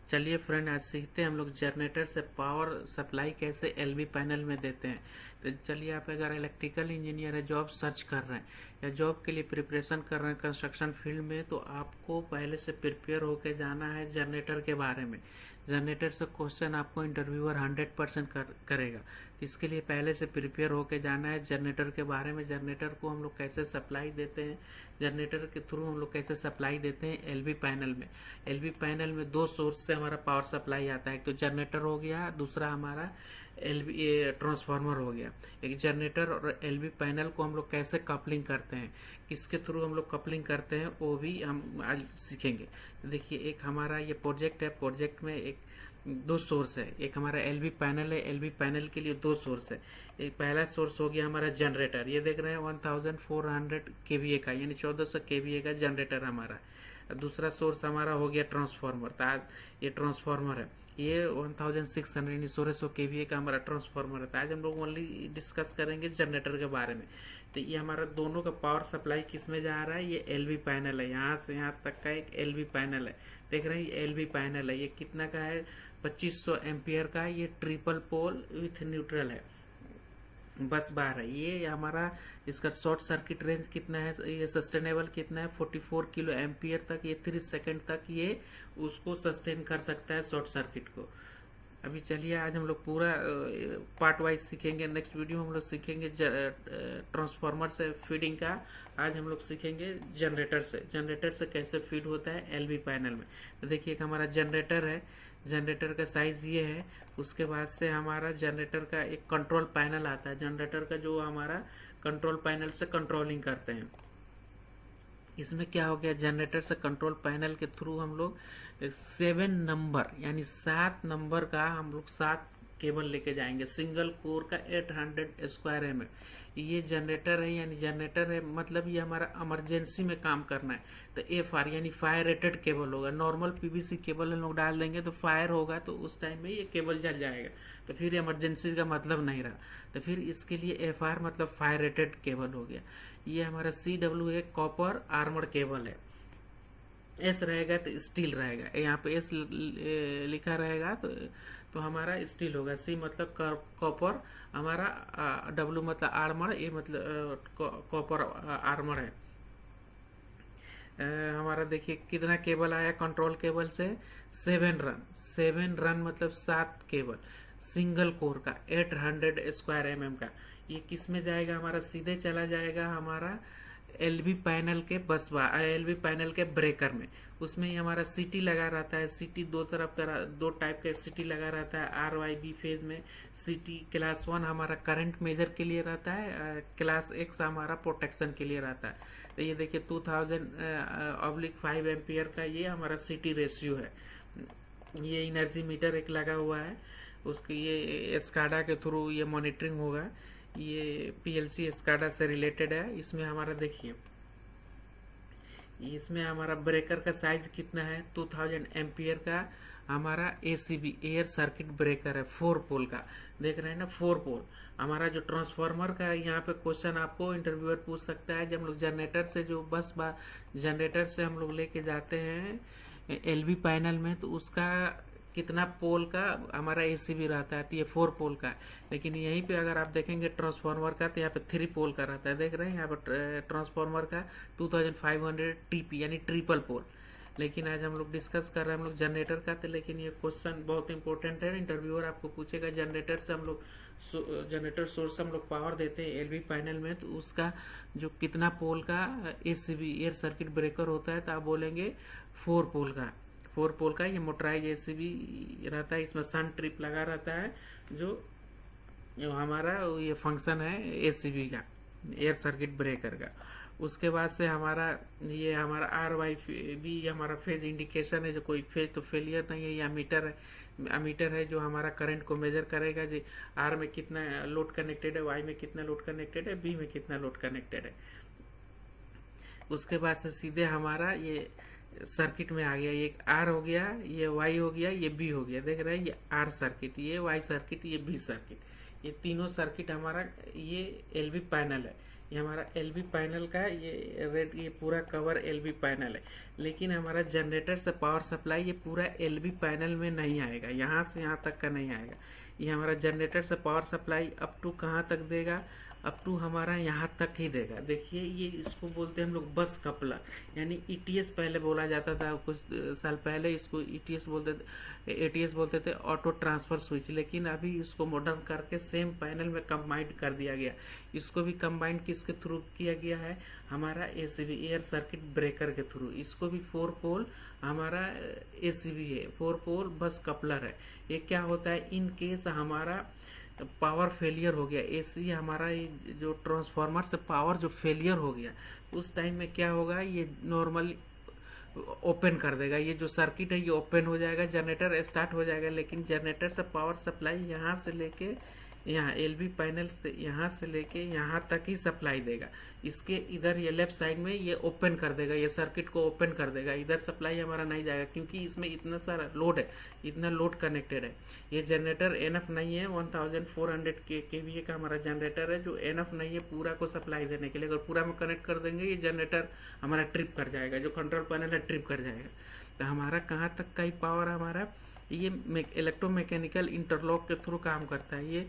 चलिए फ्रेंड, आज सीखते हैं हम लोग जनरेटर से पावर सप्लाई कैसे एलवी पैनल में देते हैं। तो चलिए, आप अगर इलेक्ट्रिकल इंजीनियर है, जॉब सर्च कर रहे हैं या जॉब के लिए प्रिपरेशन कर रहे हैं कंस्ट्रक्शन फील्ड में, तो आपको पहले से प्रिपेयर होके जाना है जनरेटर के बारे में। जनरेटर से क्वेश्चन आपको इंटरव्यूअर 100% करेगा। तो इसके लिए पहले से प्रिपेयर होके जाना है जनरेटर के बारे में। जनरेटर को हम लोग कैसे सप्लाई देते हैं, जनरेटर के थ्रू हम लोग कैसे सप्लाई देते हैं एलवी पैनल में। एलवी पैनल में दो सोर्स से हमारा पावर सप्लाई आता है, एक तो जनरेटर हो गया, दूसरा हमारा एलवी ट्रांसफार्मर हो गया। एक जनरेटर और एलवी पैनल को हम लोग कैसे कपलिंग करते हैं, किसके थ्रू हम लोग कपलिंग करते हैं, वो भी हम आज सीखेंगे। तो देखिए, एक हमारा ये प्रोजेक्ट है, प्रोजेक्ट में एक दो सोर्स है। एक हमारा एलवी पैनल है, एलवी पैनल के लिए दो सोर्स है। एक पहला सोर्स हो गया हमारा जनरेटर, ये देख रहे हैं 1400 केवीए का, यानी 1400 केवीए का जनरेटर हमारा। दूसरा सोर्स हमारा हो गया ट्रांसफार्मर। ये ट्रांसफार्मर है, ये 1600 यानी 1600 केवीए का हमारा ट्रांसफार्मर है। आज हम लोग ओनली डिस्कस करेंगे जनरेटर के बारे में। तो ये हमारा दोनों का पावर सप्लाई किस में जा रहा है, ये एलवी पैनल है। यहाँ से यहाँ तक का एक एलवी पैनल है, देख रहे हैं, ये एलवी पैनल है। ये कितना का है, 2500 एम्पियर का। ये ट्रिपल पोल विथ न्यूट्रल है, बस बार है। ये हमारा इसका शॉर्ट सर्किट रेंज कितना है, ये सस्टेनेबल कितना है, 44 किलो एम्पियर तक। ये 3 सेकंड तक ये उसको सस्टेन कर सकता है शॉर्ट सर्किट को। अभी चलिए, आज हम लोग पूरा पार्ट वाइज सीखेंगे। नेक्स्ट वीडियो हम लोग सीखेंगे ट्रांसफार्मर से फीडिंग का। आज हम लोग सीखेंगे जनरेटर से कैसे फीड होता है एलवी पैनल में। तो देखिए, एक हमारा जनरेटर है, जनरेटर का साइज ये है। उसके बाद से हमारा जनरेटर का एक कंट्रोल पैनल आता है, जनरेटर का जो हमारा कंट्रोल पैनल से कंट्रोलिंग करते हैं। इसमें क्या हो गया, जनरेटर से कंट्रोल पैनल के थ्रू हम लोग 7 नंबर यानी 7 नंबर का हम लोग 7 केबल लेके जाएंगे, सिंगल कोर का 800 स्क्वायर एम। ये जनरेटर है, यानी जनरेटर है मतलब ये हमारा इमरजेंसी में काम करना है। तो FR यानी फायर रेटेड केबल होगा। नॉर्मल PVC केबल हम लोग डाल देंगे तो फायर होगा, तो उस टाइम में ये केबल जल जाएगा, तो फिर इमरजेंसी का मतलब नहीं रहा। तो फिर इसके लिए FR मतलब फायर रेटेड केबल हो गया। ये हमारा CWA कॉपर आर्मर केबल है। S रहेगा तो स्टील रहेगा, यहाँ पे S लिखा रहेगा तो हमारा स्टील होगा। C मतलब कॉपर हमारा, W मतलब आर्मर, A मतलब कॉपर आर्मर है। हमारा देखिए कितना केबल आया कंट्रोल केबल से, 7 रन मतलब 7 केबल सिंगल कोर का 800 स्क्वायर mm का। ये किस में जाएगा, हमारा सीधे चला जाएगा हमारा एलवी पैनल के एलवी पैनल के ब्रेकर में। उसमें ही हमारा सीटी लगा रहता है। सीटी दो टाइप का सीटी लगा रहता है। RYB फेज में सीटी क्लास 1 हमारा करंट मेजर के लिए रहता है, क्लास X हमारा प्रोटेक्शन के लिए रहता है। तो ये देखिए 2000/5 एम्पियर का ये हमारा सीटी रेशियो है। ये एनर्जी मीटर एक लगा हुआ है, उसके ये स्काडा के थ्रू ये मॉनिटरिंग होगा। ये PLC स्काडा से रिलेटेड है। इसमें हमारा देखिए, इसमें हमारा ब्रेकर का साइज कितना है, 2000 एम्पियर का हमारा ACB एयर सर्किट ब्रेकर है, 4 पोल का। देख रहे हैं ना, 4 पोल। हमारा जो ट्रांसफार्मर का है, यहाँ पे क्वेश्चन आपको इंटरव्यूअर पूछ सकता है। जब हम लोग जनरेटर से जनरेटर से हम लोग लेके जाते हैं एलवी पैनल में, तो उसका कितना पोल का हमारा ACB रहता है, तो ये 4 पोल का है। लेकिन यहीं पे अगर आप देखेंगे ट्रांसफार्मर का, तो यहाँ पे 3 पोल का रहता है। देख रहे हैं यहाँ पे ट्रांसफार्मर का 2500 TP यानी ट्रिपल पोल। लेकिन आज हम लोग डिस्कस कर रहे हैं हम लोग जनरेटर का। तो लेकिन ये क्वेश्चन बहुत इंपॉर्टेंट है, इंटरव्यूअर आपको पूछेगा जनरेटर से हम लोग जनरेटर सोर्स से हम लोग पावर देते हैं एलवी पैनल में, तो उसका जो कितना पोल का ACB एयर सर्किट ब्रेकर होता है, तो आप बोलेंगे 4 पोल का। 4 पोल का ये मोटराइज ACB रहता है। इसमें सन ट्रिप लगा रहता है, जो हमारा ये फंक्शन है ACB का, एयर सर्किट ब्रेकर का। उसके बाद से ये हमारा RYB हमारा फेज इंडिकेशन है, जो कोई फेज तो फेलियर नहीं है। ये अमीटर है जो हमारा करंट को मेजर करेगा, जो R में कितना लोड कनेक्टेड है, Y में कितना लोड कनेक्टेड है, B में कितना लोड कनेक्टेड है। उसके बाद से सीधे हमारा ये सर्किट में आ गया, ये R हो गया, ये Y हो गया, ये B हो गया। देख रहे हैं, ये R सर्किट, ये Y सर्किट, ये B सर्किट। ये तीनों सर्किट हमारा ये एलवी पैनल है। ये हमारा एलवी पैनल का ये रेड, ये पूरा कवर एलवी पैनल है। लेकिन हमारा जनरेटर से पावर सप्लाई ये पूरा एलवी पैनल में नहीं आएगा, यहाँ से यहाँ तक का नहीं आएगा। ये हमारा जनरेटर से पावर सप्लाई अप टू कहाँ तक देगा, अप टू हमारा यहाँ तक ही देगा। देखिए ये इसको बोलते हैं हम लोग बस कपलर, यानी ईटीएस पहले बोला जाता था, कुछ साल पहले इसको ईटीएस बोलते थे, एटीएस बोलते थे, ऑटो ट्रांसफर स्विच। लेकिन अभी इसको मॉडर्न करके सेम पैनल में कंबाइंड कर दिया गया। इसको भी कंबाइंड किसके थ्रू किया गया है, हमारा एसीबी, एयर सर्किट ब्रेकर के थ्रू। इसको भी 4 पोल हमारा एसीबी है, 4 पोल बस कपलर है। ये क्या होता है, इन केस हमारा पावर फेलियर हो गया, एसी हमारा जो ट्रांसफार्मर से पावर जो फेलियर हो गया, उस टाइम में क्या होगा, ये नॉर्मली ओपन कर देगा। ये जो सर्किट है ये ओपन हो जाएगा, जनरेटर स्टार्ट हो जाएगा। लेकिन जनरेटर से पावर सप्लाई यहाँ से लेके यहाँ एलवी पैनल से यहाँ से लेके यहाँ तक ही सप्लाई देगा। इसके इधर ये लेफ्ट साइड में ये ओपन कर देगा, ये सर्किट को ओपन कर देगा। इधर सप्लाई हमारा नहीं जाएगा क्योंकि इसमें इतना सारा लोड है, इतना लोड कनेक्टेड है। ये जनरेटर एनएफ नहीं है, 1400 केवीए का हमारा जनरेटर है, जो एनएफ नहीं है पूरा को सप्लाई देने के लिए। अगर पूरा में कनेक्ट कर देंगे ये जनरेटर हमारा ट्रिप कर जाएगा, जो कंट्रोल पैनल है ट्रिप कर जाएगा। तो हमारा कहाँ तक का ही पावर हमारा ये इलेक्ट्रोमैकेनिकल इंटरलॉक के थ्रू काम करता है। ये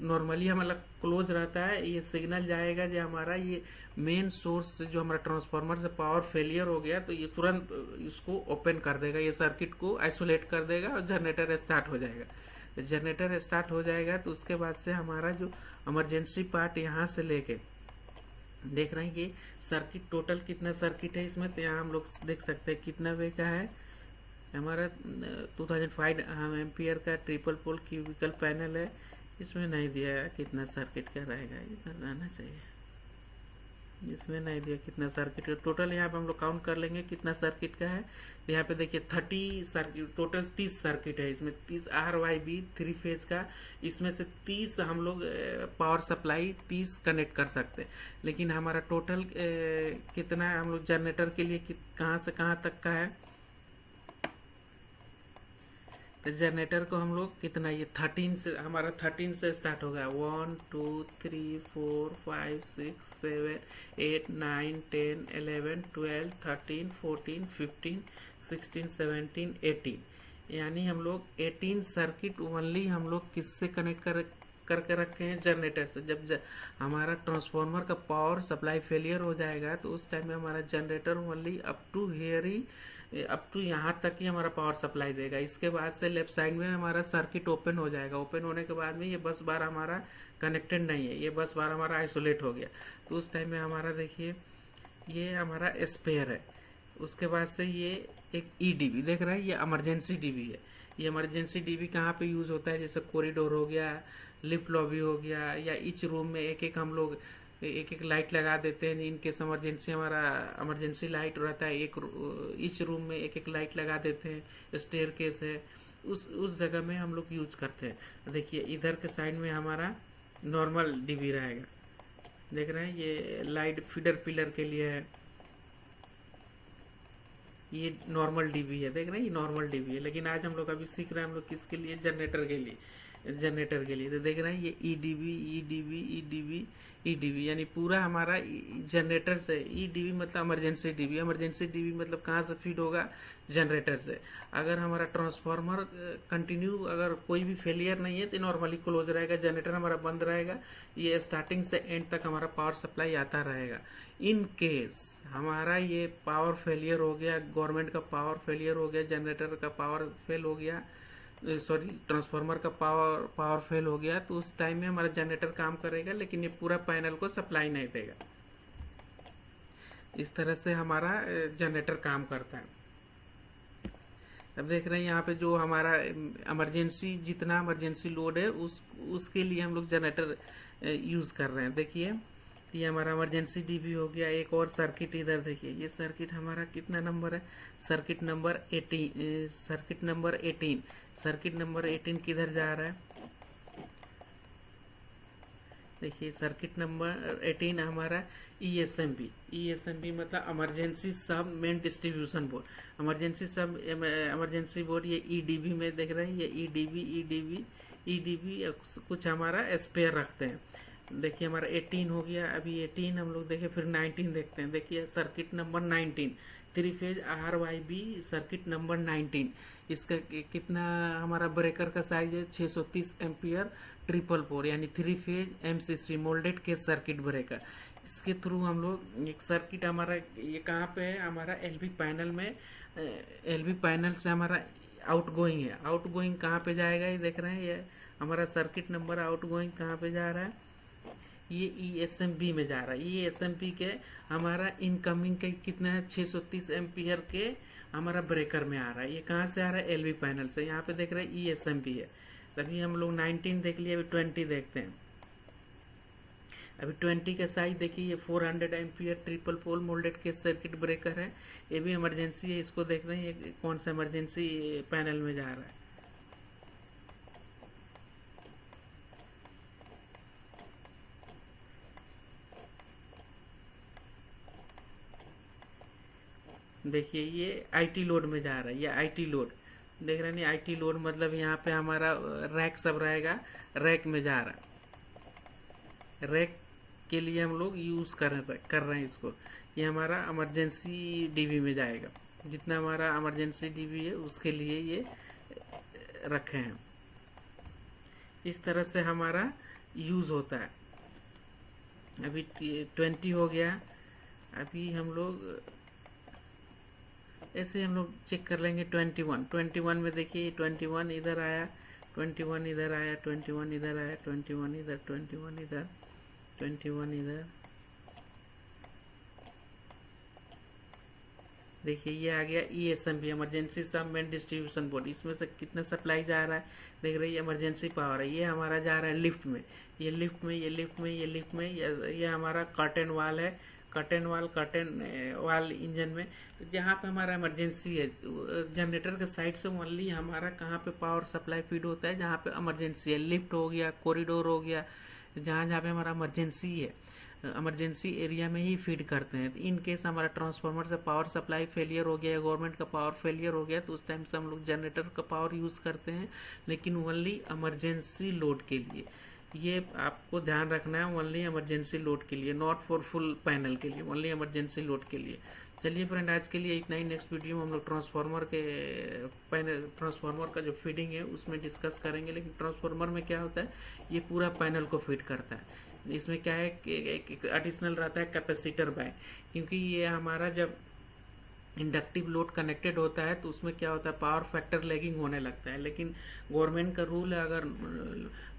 नॉर्मली हमारा क्लोज रहता है। ये सिग्नल जाएगा जो हमारा ये मेन सोर्स जो हमारा ट्रांसफार्मर से पावर फेलियर हो गया, तो ये तुरंत इसको ओपन कर देगा, ये सर्किट को आइसोलेट कर देगा और जनरेटर स्टार्ट हो जाएगा। जनरेटर स्टार्ट हो जाएगा तो उसके बाद से हमारा जो इमरजेंसी पार्ट यहाँ से लेके देख रहे हैं, ये सर्किट टोटल कितना सर्किट है इसमें, तो यहाँ हम लोग देख सकते हैं कितना वे का है हमारा 2005 एम्पियर का ट्रिपल पोल क्यूबिकल पैनल है। इसमें नहीं दिया है कितना सर्किट का रहेगा, इधर रहना चाहिए। इसमें नहीं दिया कितना सर्किट का टोटल, यहाँ पे हम लोग काउंट कर लेंगे कितना सर्किट का है। तो यहाँ पे देखिए 30 सर्किट, टोटल 30 सर्किट है इसमें, 30 RYB 3 फेज का। इसमें से 30 हम लोग पावर सप्लाई 30 कनेक्ट कर सकते हैं। लेकिन हमारा टोटल कितना है हम लोग जनरेटर के लिए कहाँ से कहाँ तक का है, तो जनरेटर को हम लोग कितना, ये 13 से हमारा 13 से स्टार्ट होगा। 1 2 3 4 5 6 7 8 9 10 11 12 13 14 15 16 17 18, यानी हम लोग 18 सर्किट ओनली हम लोग किससे कनेक्ट करके रखे हैं, जनरेटर से। जब हमारा ट्रांसफार्मर का पावर सप्लाई फेलियर हो जाएगा तो उस टाइम में हमारा generator only up to here ही, अप टू यहाँ तक ही हमारा पावर सप्लाई देगा। इसके बाद से लेफ्ट साइड में हमारा सर्किट ओपन हो जाएगा। ओपन होने के बाद में ये बस बार हमारा कनेक्टेड नहीं है, ये बस बार हमारा आइसोलेट हो गया। तो उस टाइम में हमारा देखिए ये हमारा स्पेयर है। उसके बाद से ये एक ईडीबी देख रहे हैं, ये इमरजेंसी डीबी है। ये इमरजेंसी डीबी कहाँ पे यूज होता है, जैसे कॉरिडोर हो गया, लिफ्ट लॉबी हो गया, या ईच रूम में एक एक हम लोग एक एक लाइट लगा देते हैं। इनकेस इमरजेंसी हमारा इमरजेंसी लाइट रहता है, एक ईच रूम में एक एक लाइट लगा देते हैं। स्टेयर केस है, उस जगह में हम लोग यूज करते हैं। देखिए इधर के साइड में हमारा नॉर्मल डीबी रहेगा, देख रहे हैं, ये लाइट फीडर पिलर के लिए है, ये नॉर्मल डीबी है, देख रहे हैं, ये नॉर्मल डीबी है। लेकिन आज हम लोग अभी सीख रहे हैं हम लोग किसके लिए, जनरेटर के लिए, जनरेटर के लिए। तो देख रहे हैं ये ईडीबी ईडीबी ईडीबी ईडीबी, यानी पूरा हमारा जनरेटर से। ईडीबी मतलब इमरजेंसी डीबी, इमरजेंसी डीबी मतलब कहाँ से फीड होगा, जनरेटर से। अगर हमारा ट्रांसफार्मर कंटिन्यू अगर कोई भी फेलियर नहीं है तो नॉर्मली क्लोज रहेगा, जनरेटर हमारा बंद रहेगा, ये स्टार्टिंग से एंड तक हमारा पावर सप्लाई आता रहेगा। इन केस हमारा ये पावर फेलियर हो गया, गवर्नमेंट का पावर फेलियर हो गया, जनरेटर का पावर फेल हो गया, सॉरी ट्रांसफार्मर का पावर फेल हो गया, तो उस टाइम में हमारा जनरेटर काम करेगा लेकिन ये पूरा पैनल को सप्लाई नहीं देगा। इस तरह से हमारा जनरेटर काम करता है। अब देख रहे हैं यहाँ पे जो हमारा इमरजेंसी, जितना इमरजेंसी लोड है उसके लिए हम लोग जनरेटर यूज कर रहे हैं। देखिए ये हमारा इमरजेंसी डीबी हो गया। एक और सर्किट इधर देखिए, ये सर्किट हमारा कितना नंबर है, circuit number 18, circuit number 18। Circuit number 18 किधर जा रहा है, देखिए सर्किट नंबर 18 हमारा ESMB मतलब इमरजेंसी सब main distribution board, emergency board. ये EDB में देख रहे हैं, ये EDB कुछ हमारा स्पेयर रखते हैं। देखिए हमारा 18 हो गया, अभी 18 हम लोग देखे, फिर 19 देखते हैं। देखिए circuit number 19, 3 phase RYB circuit number 19। इसका कितना हमारा ब्रेकर का साइज है 630 एम्पियर ट्रिपल पोर, यानी 3 phase MCC moulded case circuit breaker. इसके थ्रू हम लोग एक सर्किट हमारा ये कहाँ पे है, हमारा LV पैनल में, LV पैनल से हमारा आउटगोइंग है। आउटगोइंग कहाँ पे जाएगा ये देख रहे हैं, ये हमारा सर्किट नंबर आउटगोइंग कहाँ पे जा रहा है, ये ESMB में जा रहा है। ESMB के हमारा इनकमिंग के कितना है 630 एम्पियर के हमारा ब्रेकर में आ रहा है। ये कहाँ से आ रहा है, LV पैनल से। यहाँ पे देख रहे हैं ESMB है। तभी हम लोग 19 देख लिए, अभी 20 देखते हैं। अभी 20 का साइज देखिए, ये 400 एम्पियर ट्रिपल पोल मोल्डेड के सर्किट ब्रेकर है। ये भी इमरजेंसी है, इसको देख रहे हैं ये कौन सा इमरजेंसी पैनल में जा रहा है। देखिए ये IT लोड में जा रहा है, ये IT लोड देख रहे हैं। IT लोड मतलब यहाँ पे हमारा रैक सब रहेगा, रैक में जा रहा है। रैक के लिए हम लोग यूज कर रहे हैं इसको। ये हमारा इमरजेंसी DB में जाएगा, जितना हमारा इमरजेंसी DB है उसके लिए ये रखे हैं। इस तरह से हमारा यूज होता है। अभी 20 हो गया। अभी हम लोग ऐसे हम लोग चेक कर लेंगे 21 में। देखिए 21 इधर आया, 21 इधर आया, 21 इधर आया, 21 इधर, 21 इधर, 21 इधर। देखिए ये आ गया ESMB इमरजेंसी सब मेन डिस्ट्रीब्यूशन बोर्ड। इसमें से कितना सप्लाई जा रहा है देख रहे हैं, इमरजेंसी पावर है। ये हमारा जा रहा है लिफ्ट में, ये लिफ्ट में, ये लिफ्ट में, ये लिफ्ट में। ये हमारा कर्टेन वाल है, कर्टेन वाल इंजन में। जहाँ पे हमारा इमरजेंसी है, जनरेटर के साइड से ओनली हमारा कहाँ पे पावर सप्लाई फीड होता है, जहाँ पे इमरजेंसी है। लिफ्ट हो गया, कॉरिडोर हो गया, जहाँ जहाँ पे हमारा इमरजेंसी है, इमरजेंसी एरिया में ही फीड करते हैं। इन केस हमारा ट्रांसफार्मर से पावर सप्लाई फेलियर हो गया, गवर्नमेंट का पावर फेलियर हो गया, तो उस टाइम से हम लोग जनरेटर का पावर यूज करते हैं, लेकिन ओनली इमरजेंसी लोड के लिए। ये आपको ध्यान रखना है, ओनली इमरजेंसी लोड के लिए, नॉट फॉर फुल पैनल के लिए, ओनली इमरजेंसी लोड के लिए। चलिए फ्रेंड, आज के लिए इतना ही। नेक्स्ट वीडियो में हम लोग ट्रांसफार्मर का जो फीडिंग है उसमें डिस्कस करेंगे। लेकिन ट्रांसफार्मर में क्या होता है, ये पूरा पैनल को फीड करता है। इसमें क्या है कि एक एडिशनल रहता है कैपेसिटर बैंक, क्योंकि ये हमारा जब इंडक्टिव लोड कनेक्टेड होता है तो उसमें क्या होता है, पावर फैक्टर लैगिंग होने लगता है। लेकिन गवर्नमेंट का रूल है, अगर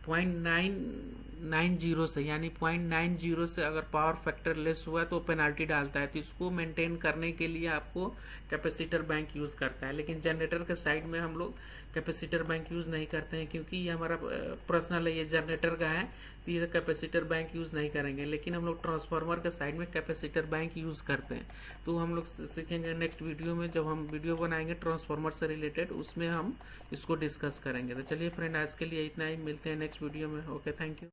0.990 से, यानी 0.90 से अगर पावर फैक्टर लेस हुआ है तो पेनाल्टी डालता है। तो इसको मेंटेन करने के लिए आपको कैपेसिटर बैंक यूज करता है। लेकिन जनरेटर के साइड में हम लोग कैपेसिटर बैंक यूज नहीं करते हैं, क्योंकि ये हमारा पर्सनल है, ये जनरेटर का है, तो ये कैपेसिटर बैंक यूज नहीं करेंगे। लेकिन हम लोग ट्रांसफार्मर के साइड में कैपेसिटर बैंक यूज करते हैं। तो हम लोग सीखेंगे नेक्स्ट वीडियो में, जब हम वीडियो बनाएंगे ट्रांसफार्मर से रिलेटेड, उसमें हम इसको डिस्कस करेंगे। तो चलिए फ्रेंड, आज के लिए इतना ही, मिलते हैं नेक्स्ट वीडियो में। Okay, thank you.